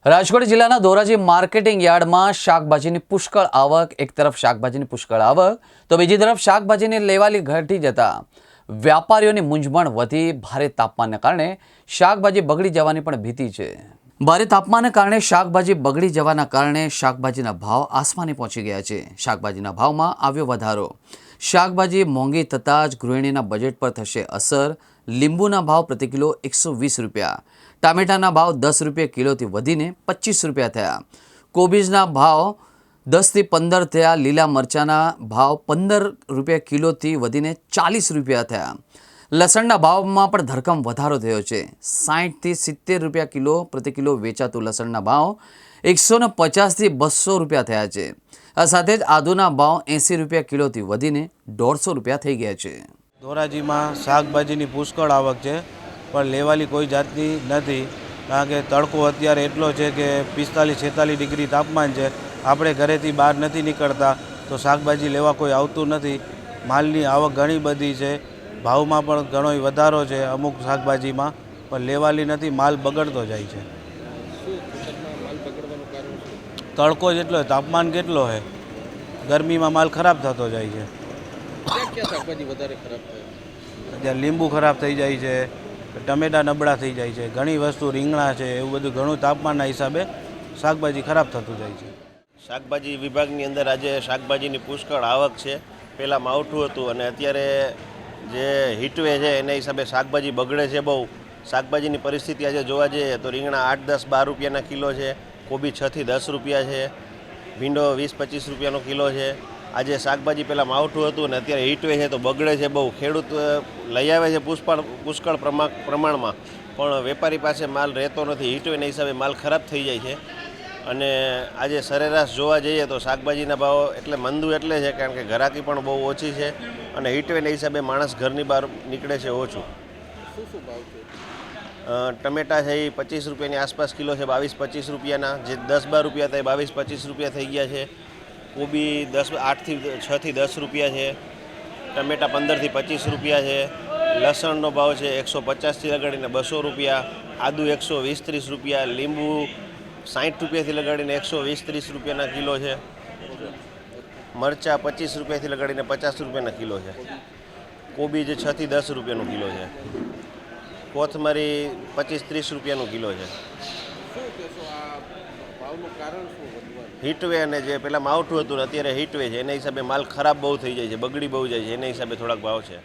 રાજકોટ જિલ્લાના ધોરાજી માર્કેટિંગ યાર્ડમાં શાકભાજીની પુષ્કળ આવક. એક તરફ શાકભાજીની પુષ્કળ આવક તો બીજી તરફ શાકભાજીની લેવાલી ઘટી જતા વ્યાપારીઓની મૂંઝવણ વધી. ભારે તાપમાનને કારણે શાકભાજી બગડી જવાની પણ ભીતિ છે. ભારે તાપમાનને કારણે શાકભાજી બગડી જવાના કારણે શાકભાજીના ભાવ આસમાને પહોંચી ગયા છે. શાકભાજીના ભાવમાં આવ્યો વધારો. શાકભાજી મોંઘી થતાં જ ગૃહિણીના બજેટ પર થશે અસર. લીંબુના ભાવ પ્રતિ કિલો 120 રૂપિયા, ટામેટાના ભાવ 10 રૂપિયા કિલોથી વધીને 25 રૂપિયા થયા. કોબીજના ભાવ 10 થી 15 થયા. લીલા મરચાના ભાવ 15 રૂપિયા કિલોથી વધીને 40 રૂપિયા થયા. લસણના ભાવમાં પણ ધરખમ વધારો થયો છે. 60 થી 70 રૂપિયા કિલો પ્રતિ કિલો વેચાતું લસણના ભાવ 150 થી 200 રૂપિયા થયા છે. આ સાથે જ આદુના ભાવ 80 રૂપિયા કિલોથી વધીને 150 રૂપિયા થઈ ગયા છે. ધોરાજીમાં શાકભાજીની પુષ્કળ આવક છે, પણ લેવાલી કોઈ જાતની નથી. કારણ કે તડકો અત્યારે એટલો છે કે 45-46 ડિગ્રી તાપમાન છે. આપણે ઘરેથી બહાર નથી નીકળતા તો શાકભાજી લેવા કોઈ આવતું નથી. માલની આવક ઘણી બધી છે, ભાવમાં પણ ઘણો વધારો છે અમુક શાકભાજીમાં, પણ લેવાલી નથી. માલ બગડતો જાય છે. તડકો જેટલો, તાપમાન કેટલો છે, ગરમીમાં માલ ખરાબ થતો જાય છે. શાકભાજી વધારે ખરાબ થાય? ત્યાં લીંબુ ખરાબ થઈ જાય છે, ટમેટા નબળા થઈ જાય છે, ઘણી વસ્તુ રીંગણા છે, એવું બધું ઘણું તાપમાનના હિસાબે શાકભાજી ખરાબ થતું જાય છે. શાકભાજી વિભાગની અંદર આજે શાકભાજીની પુષ્કળ આવક છે. પહેલાં માવઠું હતું અને અત્યારે જે હીટવે છે એના હિસાબે શાકભાજી બગડે છે બહુ. શાકભાજીની પરિસ્થિતિ આજે જોવા જઈએ તો રીંગણા 8-10-12 રૂપિયાના કિલો છે, કોબી 6 થી 10 રૂપિયા છે, ભીંડો 20-25 રૂપિયાનો કિલો છે. આજે શાકભાજી પહેલાં માવઠું હતું અને અત્યારે હીટવે છે તો બગડે છે બહુ. ખેડૂત લઈ આવે છે પુષ્કળ પ્રમાણમાં, પણ વેપારી પાસે માલ રહેતો નથી. હીટવેના હિસાબે માલ ખરાબ થઈ જાય છે. અને આજે સરેરાશ જોવા જઈએ તો શાકભાજીના ભાવ એટલે મંદું એટલે છે કારણ કે ઘરાકી પણ બહુ ઓછી છે અને હીટવેના હિસાબે માણસ ઘરની બહાર નીકળે છે ઓછું. શું ભાવ છે? ટમેટા છે એ 25 રૂપિયાની આસપાસ કિલો છે, 22-25 રૂપિયાના. જે 10-12 રૂપિયા થાય 22-25 રૂપિયા થઈ ગયા છે. કોબી 8 થી 6 થી 10 રૂપિયા છે, ટમેટા 15 થી 25 રૂપિયા છે. લસણનો ભાવ છે 150થી લગાડીને 200 રૂપિયા, આદુ 120-30 રૂપિયા, લીંબુ 60 રૂપિયાથી લગાડીને 120-30 રૂપિયાના કિલો છે. મરચાં 25 રૂપિયાથી લગાડીને 50 રૂપિયાના કિલો છે. કોબી જે 6 થી 10 રૂપિયાનો કિલો છે. કોથમરી 25-30 રૂપિયાનો કિલો છે. હીટવે અને જે પહેલાં માવઠું હતું ને અત્યારે હીટવે છે એના હિસાબે માલ ખરાબ બહુ થઈ જાય છે, બગડી બહુ જાય છે, એના હિસાબે થોડાક ભાવ છે.